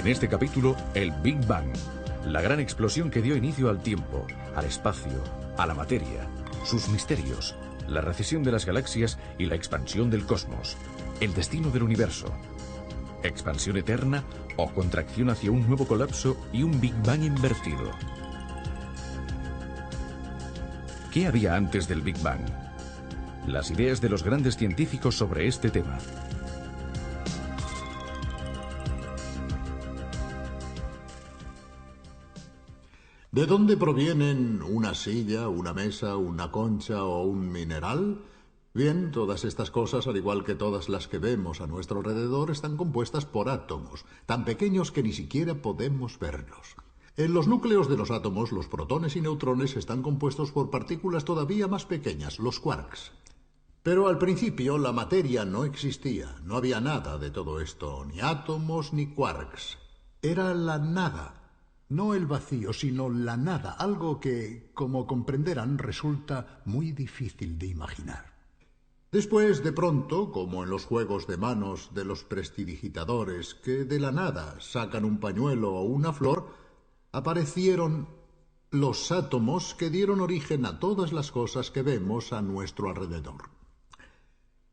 En este capítulo, el Big Bang, la gran explosión que dio inicio al tiempo, al espacio, a la materia, sus misterios, la recesión de las galaxias y la expansión del cosmos, el destino del universo, expansión eterna o contracción hacia un nuevo colapso y un Big Bang invertido. ¿Qué había antes del Big Bang? Las ideas de los grandes científicos sobre este tema. ¿De dónde provienen una silla, una mesa, una concha o un mineral? Bien, todas estas cosas, al igual que todas las que vemos a nuestro alrededor, están compuestas por átomos, tan pequeños que ni siquiera podemos verlos. En los núcleos de los átomos, los protones y neutrones están compuestos por partículas todavía más pequeñas, los quarks. Pero al principio la materia no existía, no había nada de todo esto, ni átomos ni quarks. Era la nada. No el vacío, sino la nada, algo que, como comprenderán, resulta muy difícil de imaginar. Después, de pronto, como en los juegos de manos de los prestidigitadores, que de la nada sacan un pañuelo o una flor, aparecieron los átomos que dieron origen a todas las cosas que vemos a nuestro alrededor.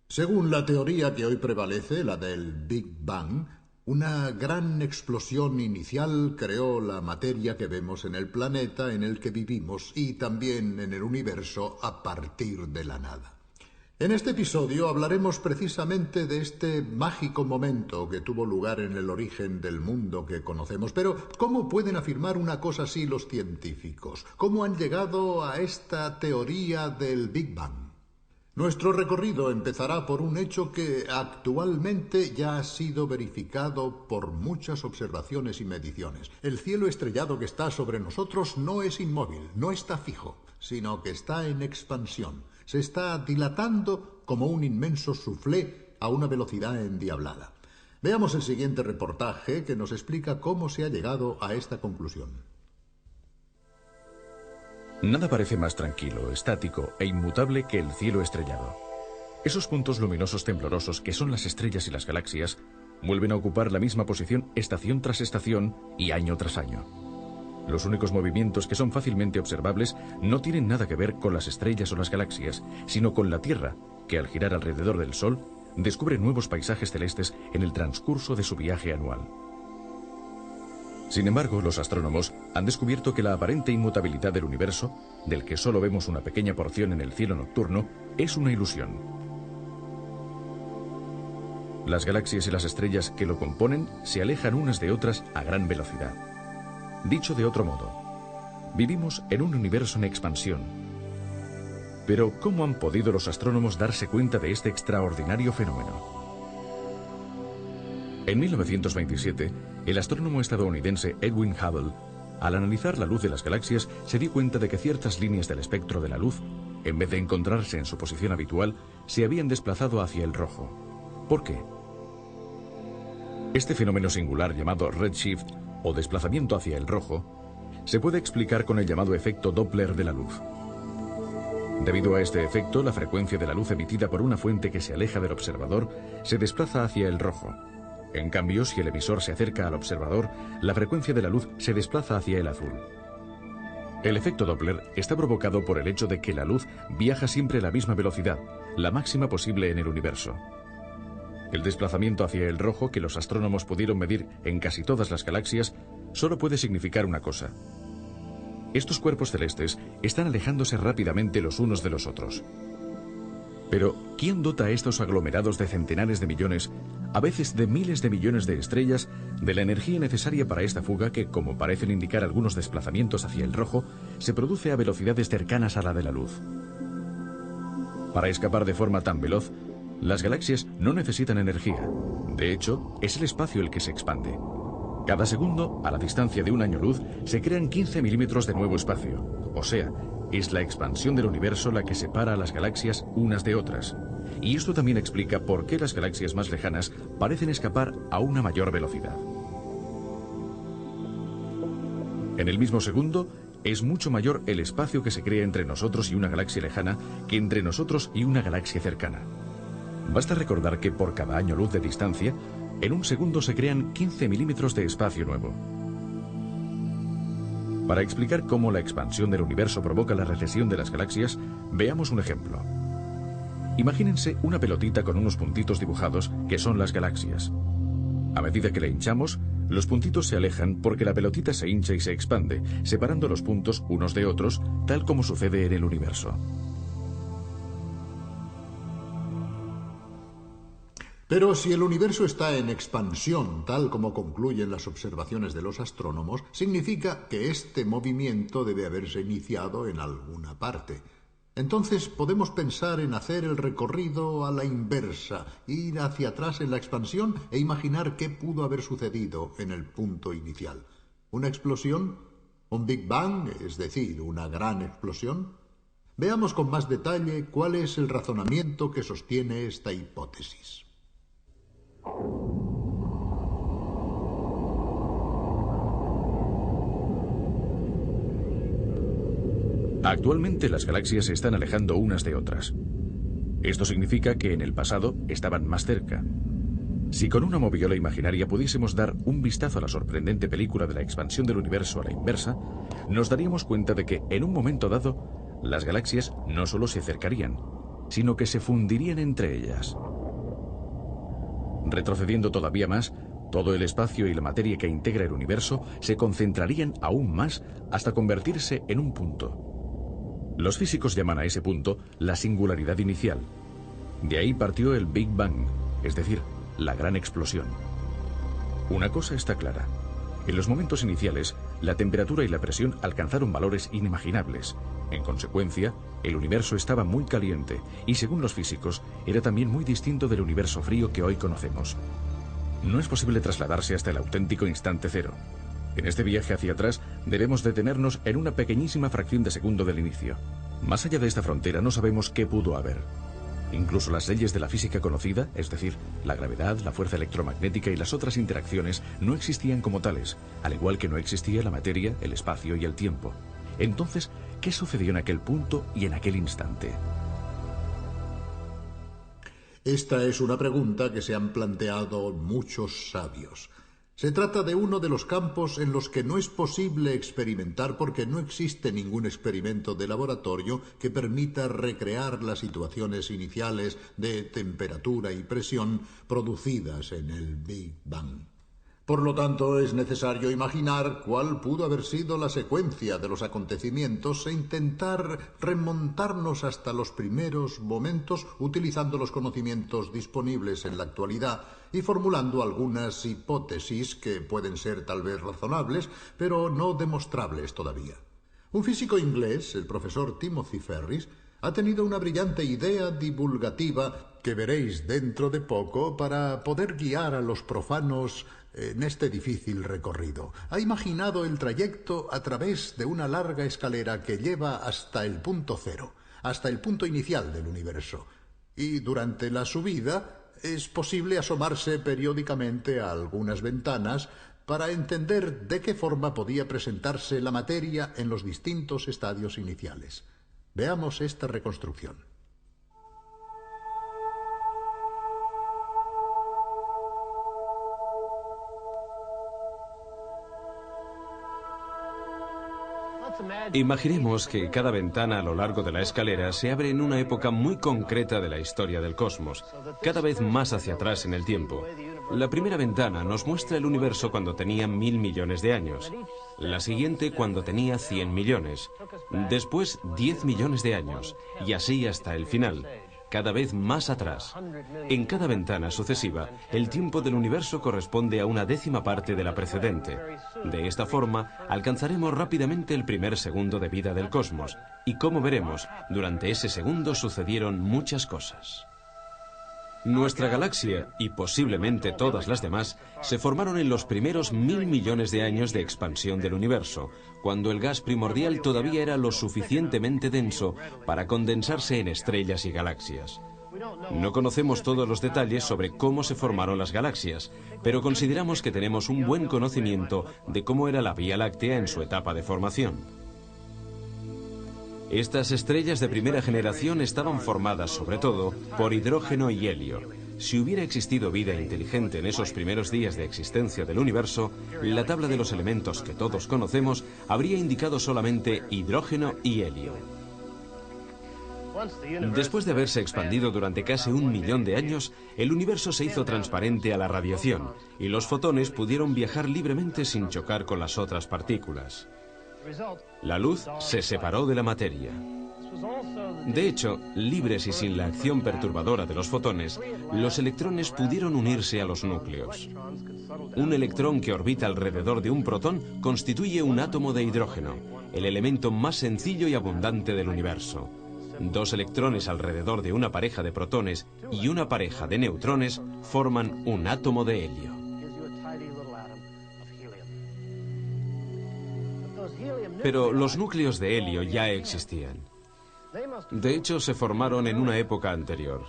Según la teoría que hoy prevalece, la del Big Bang, una gran explosión inicial creó la materia que vemos en el planeta en el que vivimos y también en el universo a partir de la nada. En este episodio hablaremos precisamente de este mágico momento que tuvo lugar en el origen del mundo que conocemos. Pero, ¿cómo pueden afirmar una cosa así los científicos? ¿Cómo han llegado a esta teoría del Big Bang? Nuestro recorrido empezará por un hecho que actualmente ya ha sido verificado por muchas observaciones y mediciones. El cielo estrellado que está sobre nosotros no es inmóvil, no está fijo, sino que está en expansión. Se está dilatando como un inmenso soufflé a una velocidad endiablada. Veamos el siguiente reportaje que nos explica cómo se ha llegado a esta conclusión. Nada parece más tranquilo, estático e inmutable que el cielo estrellado. Esos puntos luminosos temblorosos que son las estrellas y las galaxias vuelven a ocupar la misma posición estación tras estación y año tras año. Los únicos movimientos que son fácilmente observables no tienen nada que ver con las estrellas o las galaxias, sino con la Tierra, que al girar alrededor del Sol descubre nuevos paisajes celestes en el transcurso de su viaje anual. Sin embargo, los astrónomos han descubierto que la aparente inmutabilidad del universo, del que solo vemos una pequeña porción en el cielo nocturno, es una ilusión. Las galaxias y las estrellas que lo componen se alejan unas de otras a gran velocidad. Dicho de otro modo, vivimos en un universo en expansión. Pero, ¿cómo han podido los astrónomos darse cuenta de este extraordinario fenómeno? En 1927, el astrónomo estadounidense Edwin Hubble, al analizar la luz de las galaxias, se dio cuenta de que ciertas líneas del espectro de la luz, en vez de encontrarse en su posición habitual, se habían desplazado hacia el rojo. ¿Por qué? Este fenómeno singular llamado redshift, o desplazamiento hacia el rojo, se puede explicar con el llamado efecto Doppler de la luz. Debido a este efecto, la frecuencia de la luz emitida por una fuente que se aleja del observador se desplaza hacia el rojo. En cambio, si el emisor se acerca al observador, la frecuencia de la luz se desplaza hacia el azul. El efecto Doppler está provocado por el hecho de que la luz viaja siempre a la misma velocidad, la máxima posible en el universo. El desplazamiento hacia el rojo que los astrónomos pudieron medir en casi todas las galaxias solo puede significar una cosa. Estos cuerpos celestes están alejándose rápidamente los unos de los otros. Pero, ¿quién dota a estos aglomerados de centenares de millones, a veces de miles de millones de estrellas, de la energía necesaria para esta fuga que, como parecen indicar algunos desplazamientos hacia el rojo, se produce a velocidades cercanas a la de la luz? Para escapar de forma tan veloz, las galaxias no necesitan energía. De hecho, es el espacio el que se expande. Cada segundo, a la distancia de un año luz, se crean 15 milímetros de nuevo espacio. O sea, es la expansión del universo la que separa a las galaxias unas de otras. Y esto también explica por qué las galaxias más lejanas parecen escapar a una mayor velocidad. En el mismo segundo, es mucho mayor el espacio que se crea entre nosotros y una galaxia lejana que entre nosotros y una galaxia cercana. Basta recordar que por cada año luz de distancia, En un segundo se crean 15 milímetros de espacio nuevo. Para explicar cómo la expansión del universo provoca la recesión de las galaxias, veamos un ejemplo. Imagínense una pelotita con unos puntitos dibujados que son las galaxias. A medida que la hinchamos, los puntitos se alejan porque la pelotita se hincha y se expande, separando los puntos unos de otros, tal como sucede en el universo. Pero si el universo está en expansión, tal como concluyen las observaciones de los astrónomos, significa que este movimiento debe haberse iniciado en alguna parte. Entonces podemos pensar en hacer el recorrido a la inversa, ir hacia atrás en la expansión e imaginar qué pudo haber sucedido en el punto inicial. ¿Una explosión? ¿Un Big Bang? Es decir, una gran explosión. Veamos con más detalle cuál es el razonamiento que sostiene esta hipótesis. Actualmente las galaxias se están alejando unas de otras. Esto significa que en el pasado estaban más cerca. Si con una moviola imaginaria pudiésemos dar un vistazo a la sorprendente película de la expansión del universo a la inversa, nos daríamos cuenta de que en un momento dado las galaxias no solo se acercarían, sino que se fundirían entre ellas. Retrocediendo todavía más, todo el espacio y la materia que integra el universo se concentrarían aún más hasta convertirse en un punto. Los físicos llaman a ese punto la singularidad inicial. De ahí partió el Big Bang, es decir, la gran explosión. Una cosa está clara. En los momentos iniciales, la temperatura y la presión alcanzaron valores inimaginables. En consecuencia, el universo estaba muy caliente y, según los físicos, era también muy distinto del universo frío que hoy conocemos. No es posible trasladarse hasta el auténtico instante cero. En este viaje hacia atrás debemos detenernos en una pequeñísima fracción de segundo del inicio. Más allá de esta frontera no sabemos qué pudo haber. Incluso las leyes de la física conocida, es decir, la gravedad, la fuerza electromagnética y las otras interacciones, no existían como tales, al igual que no existía la materia, el espacio y el tiempo. Entonces, ¿qué sucedió en aquel punto y en aquel instante? Esta es una pregunta que se han planteado muchos sabios. Se trata de uno de los campos en los que no es posible experimentar porque no existe ningún experimento de laboratorio que permita recrear las situaciones iniciales de temperatura y presión producidas en el Big Bang. Por lo tanto, es necesario imaginar cuál pudo haber sido la secuencia de los acontecimientos e intentar remontarnos hasta los primeros momentos utilizando los conocimientos disponibles en la actualidad y formulando algunas hipótesis que pueden ser tal vez razonables, pero no demostrables todavía. Un físico inglés, el profesor Timothy Ferris, ha tenido una brillante idea divulgativa que veréis dentro de poco para poder guiar a los profanos en este difícil recorrido. Ha imaginado el trayecto a través de una larga escalera que lleva hasta el punto cero, hasta el punto inicial del universo. Y durante la subida es posible asomarse periódicamente a algunas ventanas para entender de qué forma podía presentarse la materia en los distintos estadios iniciales. Veamos esta reconstrucción. Imaginemos que cada ventana a lo largo de la escalera se abre en una época muy concreta de la historia del cosmos, cada vez más hacia atrás en el tiempo. La primera ventana nos muestra el universo cuando tenía 1000 millones de años, la siguiente cuando tenía 100 millones, después 10 millones de años, y así hasta el final, cada vez más atrás. En cada ventana sucesiva, el tiempo del universo corresponde a una décima parte de la precedente. De esta forma, alcanzaremos rápidamente el primer segundo de vida del cosmos, y como veremos, durante ese segundo sucedieron muchas cosas. Nuestra galaxia, y posiblemente todas las demás, se formaron en los primeros 1000 millones de años de expansión del universo, cuando el gas primordial todavía era lo suficientemente denso para condensarse en estrellas y galaxias. No conocemos todos los detalles sobre cómo se formaron las galaxias, pero consideramos que tenemos un buen conocimiento de cómo era la Vía Láctea en su etapa de formación. Estas estrellas de primera generación estaban formadas, sobre todo, por hidrógeno y helio. Si hubiera existido vida inteligente en esos primeros días de existencia del universo, la tabla de los elementos que todos conocemos habría indicado solamente hidrógeno y helio. Después de haberse expandido durante casi 1 millón de años, el universo se hizo transparente a la radiación y los fotones pudieron viajar libremente sin chocar con las otras partículas. La luz se separó de la materia. De hecho, libres y sin la acción perturbadora de los fotones, los electrones pudieron unirse a los núcleos. Un electrón que orbita alrededor de un protón constituye un átomo de hidrógeno, el elemento más sencillo y abundante del universo. 2 electrones alrededor de una pareja de protones y una pareja de neutrones forman un átomo de helio. Pero los núcleos de helio ya existían. De hecho, se formaron en una época anterior.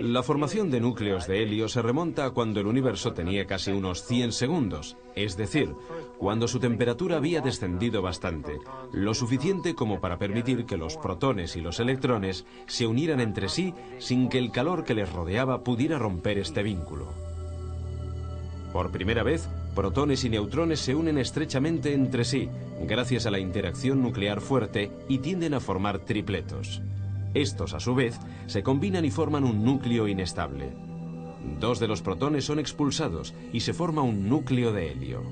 La formación de núcleos de helio se remonta a cuando el universo tenía casi unos 100 segundos, es decir, cuando su temperatura había descendido bastante, lo suficiente como para permitir que los protones y los electrones se unieran entre sí sin que el calor que les rodeaba pudiera romper este vínculo. Por primera vez, protones y neutrones se unen estrechamente entre sí, gracias a la interacción nuclear fuerte, y tienden a formar tripletos. Estos, a su vez, se combinan y forman un núcleo inestable. 2 de los protones son expulsados y se forma un núcleo de helio.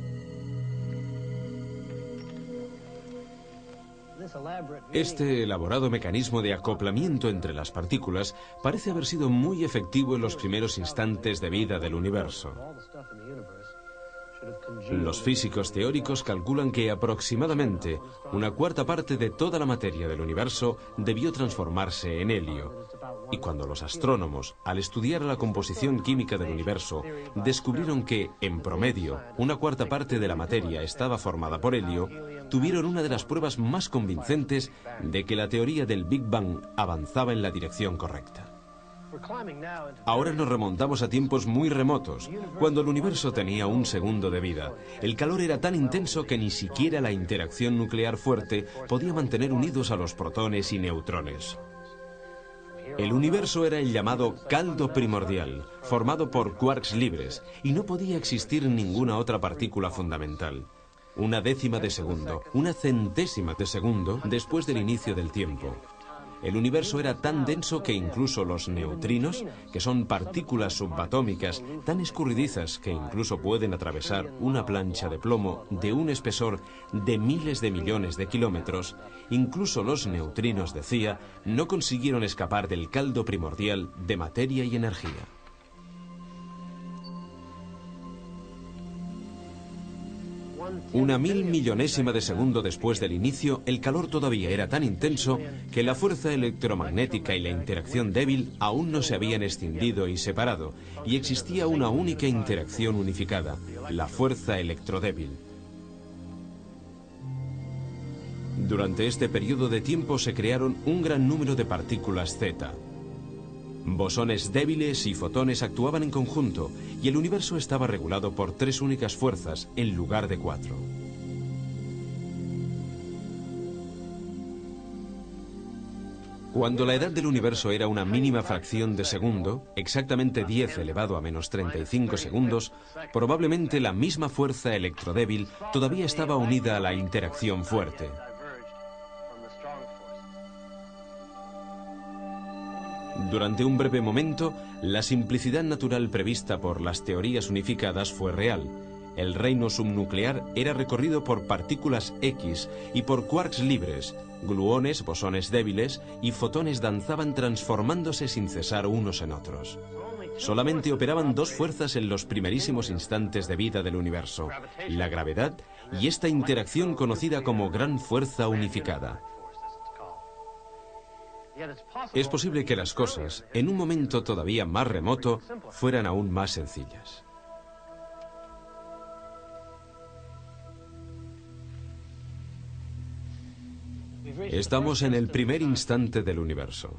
Este elaborado mecanismo de acoplamiento entre las partículas parece haber sido muy efectivo en los primeros instantes de vida del universo. Los físicos teóricos calculan que aproximadamente 1/4 parte de toda la materia del universo debió transformarse en helio. Y cuando los astrónomos, al estudiar la composición química del universo, descubrieron que, en promedio, 1/4 parte de la materia estaba formada por helio, tuvieron una de las pruebas más convincentes de que la teoría del Big Bang avanzaba en la dirección correcta. Ahora nos remontamos a tiempos muy remotos, cuando el universo tenía 1 segundo de vida. El calor era tan intenso que ni siquiera la interacción nuclear fuerte podía mantener unidos a los protones y neutrones. El universo era el llamado caldo primordial, formado por quarks libres, y no podía existir ninguna otra partícula fundamental. 1/10 de segundo, 1/100ésima de segundo después del inicio del tiempo. El universo era tan denso que incluso los neutrinos, que son partículas subatómicas tan escurridizas que incluso pueden atravesar una plancha de plomo de un espesor de miles de millones de kilómetros, incluso los neutrinos, decía, no consiguieron escapar del caldo primordial de materia y energía. Una 1000.000.000ésima de segundo después del inicio, el calor todavía era tan intenso que la fuerza electromagnética y la interacción débil aún no se habían extinguido y separado, y existía una única interacción unificada, la fuerza electrodébil. Durante este periodo de tiempo se crearon un gran número de partículas Z. Bosones débiles y fotones actuaban en conjunto, y el universo estaba regulado por 3 únicas fuerzas en lugar de 4. Cuando la edad del universo era una mínima fracción de segundo, exactamente 10 elevado a menos 35 segundos, probablemente la misma fuerza electrodébil todavía estaba unida a la interacción fuerte. Durante un breve momento, la simplicidad natural prevista por las teorías unificadas fue real. El reino subnuclear era recorrido por partículas X y por quarks libres. Gluones, bosones débiles y fotones danzaban transformándose sin cesar unos en otros. Solamente operaban 2 fuerzas en los primerísimos instantes de vida del universo: la gravedad y esta interacción conocida como gran fuerza unificada. Es posible que las cosas, en un momento todavía más remoto, fueran aún más sencillas. Estamos en el primer instante del universo.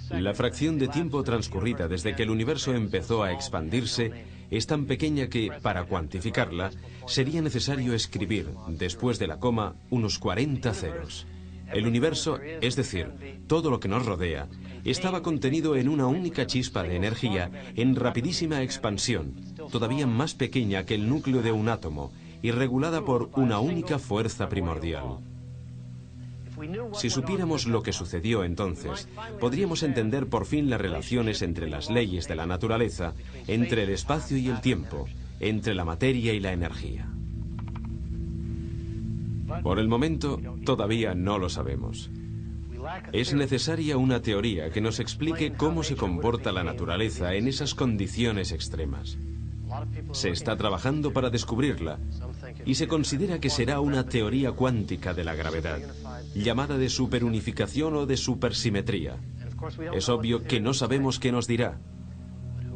La fracción de tiempo transcurrida desde que el universo empezó a expandirse es tan pequeña que, para cuantificarla, sería necesario escribir, después de la coma, unos 40 ceros. El universo, es decir, todo lo que nos rodea, estaba contenido en una única chispa de energía en rapidísima expansión, todavía más pequeña que el núcleo de un átomo y regulada por una única fuerza primordial. Si supiéramos lo que sucedió entonces, podríamos entender por fin las relaciones entre las leyes de la naturaleza, entre el espacio y el tiempo, entre la materia y la energía. Por el momento, todavía no lo sabemos. Es necesaria una teoría que nos explique cómo se comporta la naturaleza en esas condiciones extremas. Se está trabajando para descubrirla y se considera que será una teoría cuántica de la gravedad, llamada de superunificación o de supersimetría. Es obvio que no sabemos qué nos dirá,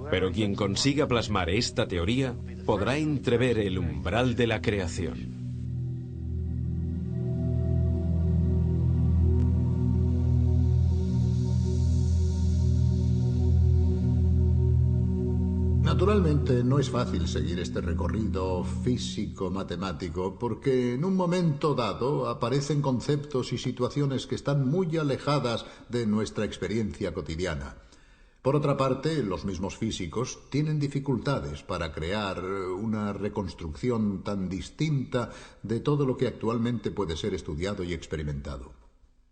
pero quien consiga plasmar esta teoría podrá entrever el umbral de la creación. Naturalmente, no es fácil seguir este recorrido físico-matemático porque en un momento dado aparecen conceptos y situaciones que están muy alejadas de nuestra experiencia cotidiana. Por otra parte, los mismos físicos tienen dificultades para crear una reconstrucción tan distinta de todo lo que actualmente puede ser estudiado y experimentado.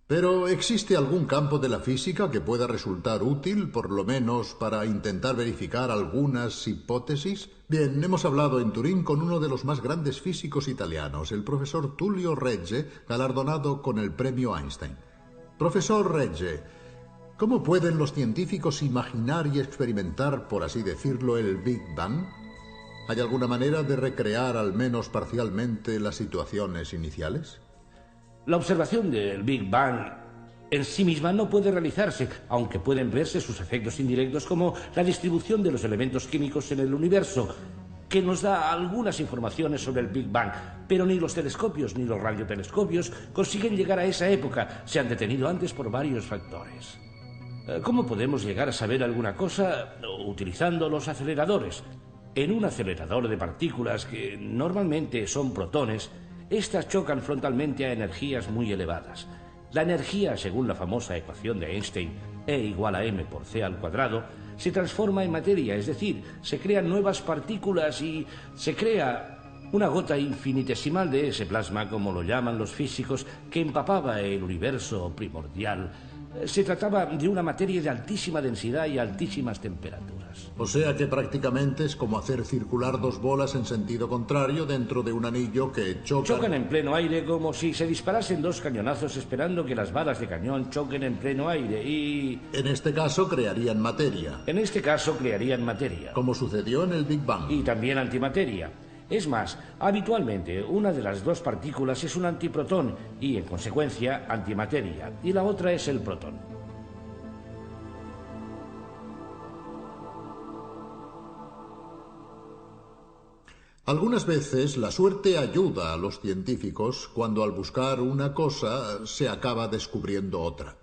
Pero ¿existe algún campo de la física que pueda resultar útil, por lo menos para intentar verificar algunas hipótesis? Bien, hemos hablado en Turín con uno de los más grandes físicos italianos, el profesor Tullio Regge, galardonado con el premio Einstein. Profesor Regge, ¿cómo pueden los científicos imaginar y experimentar, por así decirlo, el Big Bang? ¿Hay alguna manera de recrear al menos parcialmente las situaciones iniciales? La observación del Big Bang en sí misma no puede realizarse, aunque pueden verse sus efectos indirectos como la distribución de los elementos químicos en el universo, que nos da algunas informaciones sobre el Big Bang, pero ni los telescopios ni los radiotelescopios consiguen llegar a esa época. Se han detenido antes por varios factores. ¿Cómo podemos llegar a saber alguna cosa utilizando los aceleradores? En un acelerador de partículas, que normalmente son protones, estas chocan frontalmente a energías muy elevadas. La energía, según la famosa ecuación de Einstein, E igual a mc², se transforma en materia, es decir, se crean nuevas partículas y se crea una gota infinitesimal de ese plasma, como lo llaman los físicos, que empapaba el universo primordial. Se trataba de una materia de altísima densidad y altísimas temperaturas. O sea que prácticamente es como hacer circular dos bolas en sentido contrario dentro de un anillo que chocan en pleno aire, como si se disparasen dos cañonazos esperando que las balas de cañón choquen en pleno aire y... En este caso crearían materia. En este caso crearían materia. Como sucedió en el Big Bang. Y también antimateria. Es más, habitualmente una de las dos partículas es un antiprotón y, en consecuencia, antimateria, y la otra es el protón. Algunas veces la suerte ayuda a los científicos cuando al buscar una cosa se acaba descubriendo otra.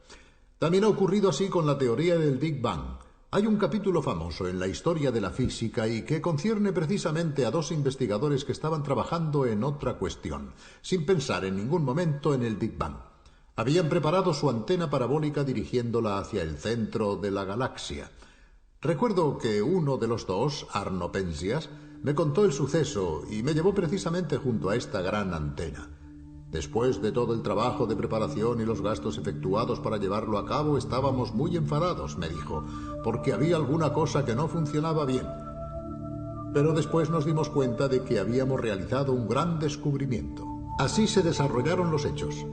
También ha ocurrido así con la teoría del Big Bang. Hay un capítulo famoso en la historia de la física y que concierne precisamente a dos investigadores que estaban trabajando en otra cuestión, sin pensar en ningún momento en el Big Bang. Habían preparado su antena parabólica dirigiéndola hacia el centro de la galaxia. Recuerdo que uno de los dos, Arno Penzias, me contó el suceso y me llevó precisamente junto a esta gran antena. Después de todo el trabajo de preparación y los gastos efectuados para llevarlo a cabo, estábamos muy enfadados, me dijo, porque había alguna cosa que no funcionaba bien. Pero después nos dimos cuenta de que habíamos realizado un gran descubrimiento. Así se desarrollaron los hechos.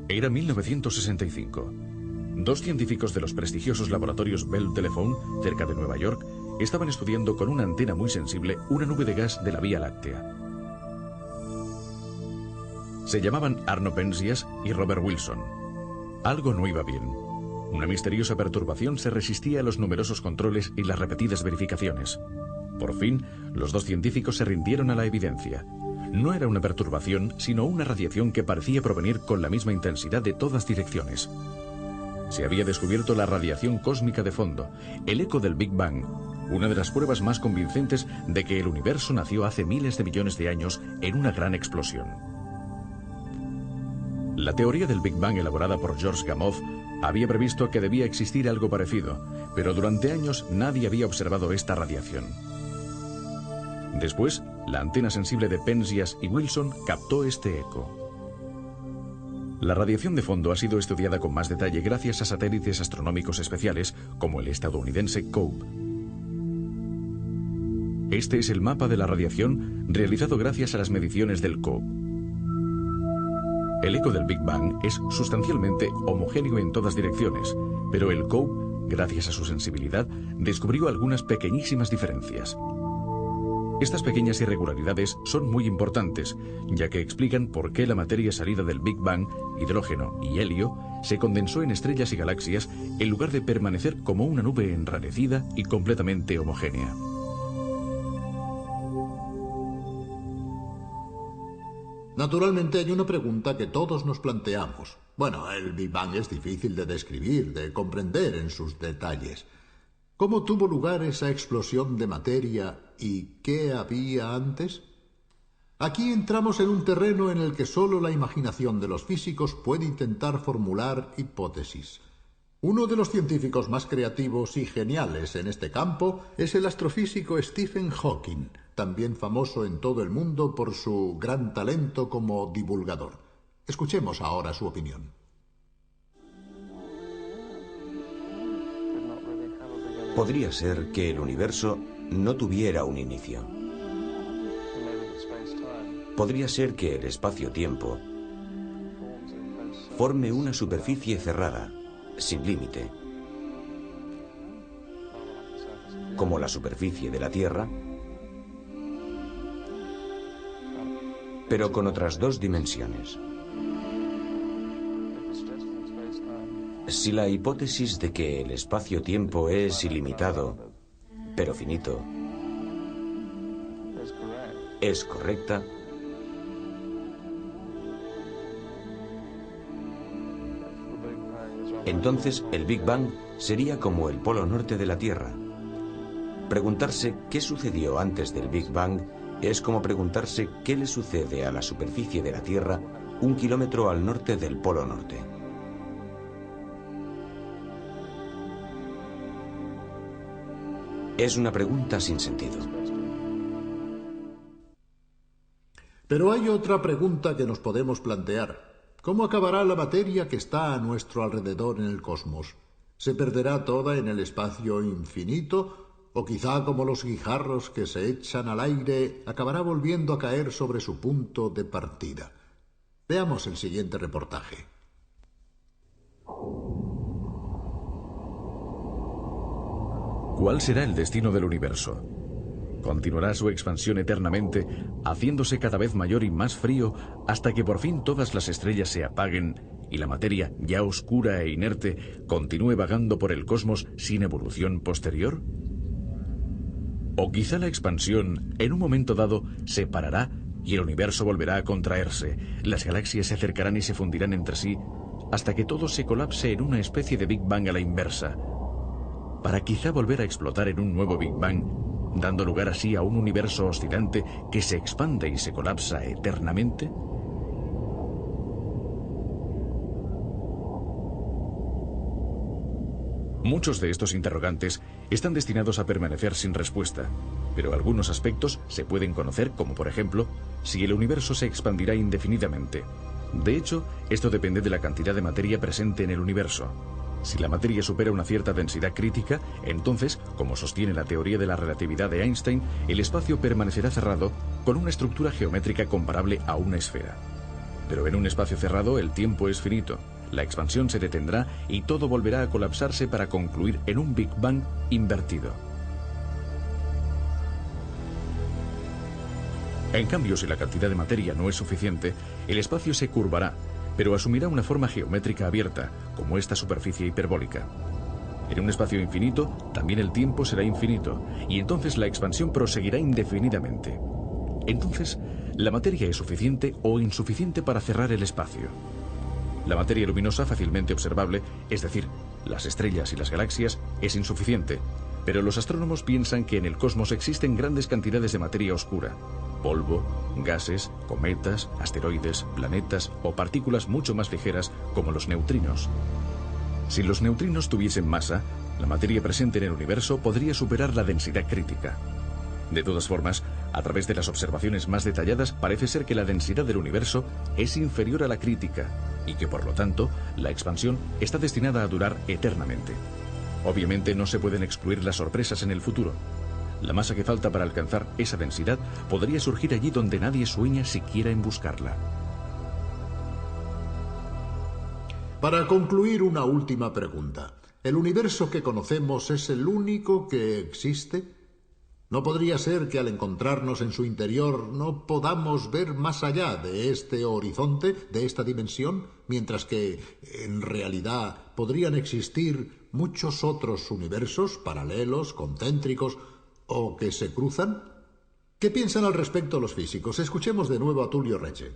Era 1965. Dos científicos de los prestigiosos laboratorios Bell Telephone, cerca de Nueva York, estaban estudiando con una antena muy sensible una nube de gas de la Vía Láctea. Se llamaban Arno Penzias y Robert Wilson. Algo no iba bien. Una misteriosa perturbación se resistía a los numerosos controles y las repetidas verificaciones. Por fin, los dos científicos se rindieron a la evidencia. No era una perturbación, sino una radiación que parecía provenir con la misma intensidad de todas direcciones. Se había descubierto la radiación cósmica de fondo, el eco del Big Bang, una de las pruebas más convincentes de que el universo nació hace miles de millones de años en una gran explosión. La teoría del Big Bang elaborada por George Gamow había previsto que debía existir algo parecido, pero durante años nadie había observado esta radiación. Después, la antena sensible de Penzias y Wilson captó este eco. La radiación de fondo ha sido estudiada con más detalle gracias a satélites astronómicos especiales como el estadounidense COPE. Este es el mapa de la radiación realizado gracias a las mediciones del COPE. El eco del Big Bang es sustancialmente homogéneo en todas direcciones, pero el COPE, gracias a su sensibilidad, descubrió algunas pequeñísimas diferencias. Estas pequeñas irregularidades son muy importantes, ya que explican por qué la materia salida del Big Bang, hidrógeno y helio, se condensó en estrellas y galaxias en lugar de permanecer como una nube enrarecida y completamente homogénea. Naturalmente hay una pregunta que todos nos planteamos. Bueno, el Big Bang es difícil de describir, de comprender en sus detalles. ¿Cómo tuvo lugar esa explosión de materia y qué había antes? Aquí entramos en un terreno en el que solo la imaginación de los físicos puede intentar formular hipótesis. Uno de los científicos más creativos y geniales en este campo es el astrofísico Stephen Hawking, también famoso en todo el mundo por su gran talento como divulgador. Escuchemos ahora su opinión. Podría ser que el universo no tuviera un inicio. Podría ser que el espacio-tiempo forme una superficie cerrada, sin límite, como la superficie de la Tierra, pero con otras dos dimensiones. Si la hipótesis de que el espacio-tiempo es ilimitado, pero finito, es correcta, entonces el Big Bang sería como el polo norte de la Tierra. Preguntarse qué sucedió antes del Big Bang es como preguntarse qué le sucede a la superficie de la Tierra 1 kilómetro al norte del polo norte. Es una pregunta sin sentido. Pero hay otra pregunta que nos podemos plantear. ¿Cómo acabará la materia que está a nuestro alrededor en el cosmos? ¿Se perderá toda en el espacio infinito? ¿O quizá, como los guijarros que se echan al aire, acabará volviendo a caer sobre su punto de partida? Veamos el siguiente reportaje. ¿Cuál será el destino del universo? ¿Continuará su expansión eternamente, haciéndose cada vez mayor y más frío, hasta que por fin todas las estrellas se apaguen y la materia, ya oscura e inerte, continúe vagando por el cosmos sin evolución posterior? ¿O quizá la expansión, en un momento dado, se parará y el universo volverá a contraerse, las galaxias se acercarán y se fundirán entre sí, hasta que todo se colapse en una especie de Big Bang a la inversa, para quizá volver a explotar en un nuevo Big Bang, dando lugar así a un universo oscilante que se expande y se colapsa eternamente? Muchos de estos interrogantes están destinados a permanecer sin respuesta, pero algunos aspectos se pueden conocer, como por ejemplo, si el universo se expandirá indefinidamente. De hecho, esto depende de la cantidad de materia presente en el universo. Si la materia supera una cierta densidad crítica, entonces, como sostiene la teoría de la relatividad de Einstein, el espacio permanecerá cerrado con una estructura geométrica comparable a una esfera. Pero en un espacio cerrado el tiempo es finito, la expansión se detendrá y todo volverá a colapsarse para concluir en un Big Bang invertido. En cambio, si la cantidad de materia no es suficiente, el espacio se curvará, pero asumirá una forma geométrica abierta, como esta superficie hiperbólica. En un espacio infinito, también el tiempo será infinito, y entonces la expansión proseguirá indefinidamente. Entonces, la materia es suficiente o insuficiente para cerrar el espacio. La materia luminosa fácilmente observable, es decir, las estrellas y las galaxias, es insuficiente, pero los astrónomos piensan que en el cosmos existen grandes cantidades de materia oscura. polvo, gases, cometas, asteroides, planetas o partículas mucho más ligeras como los neutrinos. Si los neutrinos tuviesen masa, la materia presente en el universo podría superar la densidad crítica. De todas formas, a través de las observaciones más detalladas, parece ser que la densidad del universo es inferior a la crítica y que, por lo tanto, la expansión está destinada a durar eternamente. Obviamente no se pueden excluir las sorpresas en el futuro. La masa que falta para alcanzar esa densidad podría surgir allí donde nadie sueña siquiera en buscarla. Para concluir, una última pregunta. ¿El universo que conocemos es el único que existe? ¿No podría ser que al encontrarnos en su interior no podamos ver más allá de este horizonte, de esta dimensión, mientras que, en realidad, podrían existir muchos otros universos paralelos, concéntricos o que se cruzan? ¿Qué piensan al respecto los físicos? Escuchemos de nuevo a Tullio Regge.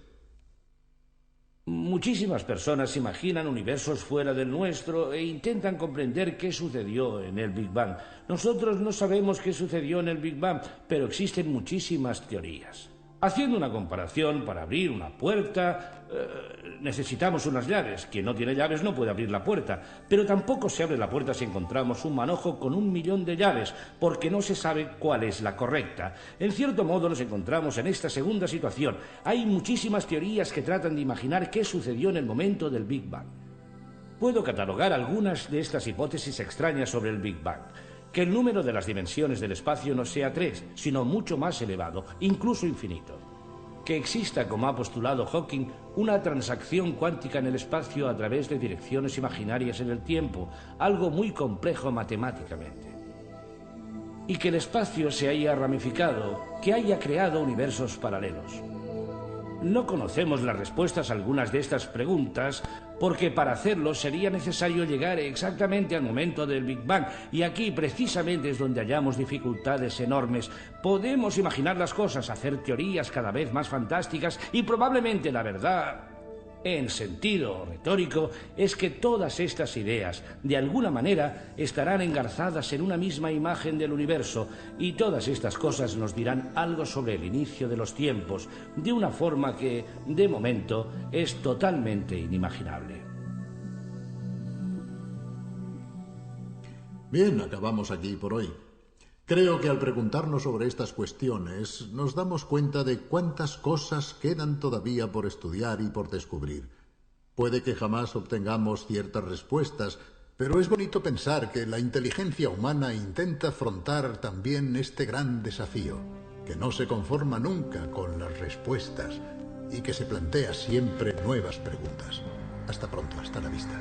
Muchísimas personas imaginan universos fuera del nuestro e intentan comprender qué sucedió en el Big Bang. Nosotros no sabemos qué sucedió en el Big Bang, pero existen muchísimas teorías. Haciendo una comparación, para abrir una puerta necesitamos unas llaves. Quien no tiene llaves no puede abrir la puerta, pero tampoco se abre la puerta si encontramos un manojo con 1.000.000 de llaves, porque no se sabe cuál es la correcta. En cierto modo nos encontramos en esta segunda situación. Hay muchísimas teorías que tratan de imaginar qué sucedió en el momento del Big Bang. Puedo catalogar algunas de estas hipótesis extrañas sobre el Big Bang. Que el número de las dimensiones del espacio no sea 3, sino mucho más elevado, incluso infinito. Que exista, como ha postulado Hawking, una transacción cuántica en el espacio a través de direcciones imaginarias en el tiempo, algo muy complejo matemáticamente. Y que el espacio se haya ramificado, que haya creado universos paralelos. No conocemos las respuestas a algunas de estas preguntas porque para hacerlo sería necesario llegar exactamente al momento del Big Bang, y aquí precisamente es donde hallamos dificultades enormes. Podemos imaginar las cosas, hacer teorías cada vez más fantásticas y probablemente la verdad, en sentido retórico, es que todas estas ideas, de alguna manera, estarán engarzadas en una misma imagen del universo, y todas estas cosas nos dirán algo sobre el inicio de los tiempos, de una forma que, de momento, es totalmente inimaginable. Bien, acabamos aquí por hoy. Creo que al preguntarnos sobre estas cuestiones nos damos cuenta de cuántas cosas quedan todavía por estudiar y por descubrir. Puede que jamás obtengamos ciertas respuestas, pero es bonito pensar que la inteligencia humana intenta afrontar también este gran desafío, que no se conforma nunca con las respuestas y que se plantea siempre nuevas preguntas. Hasta pronto, hasta la vista.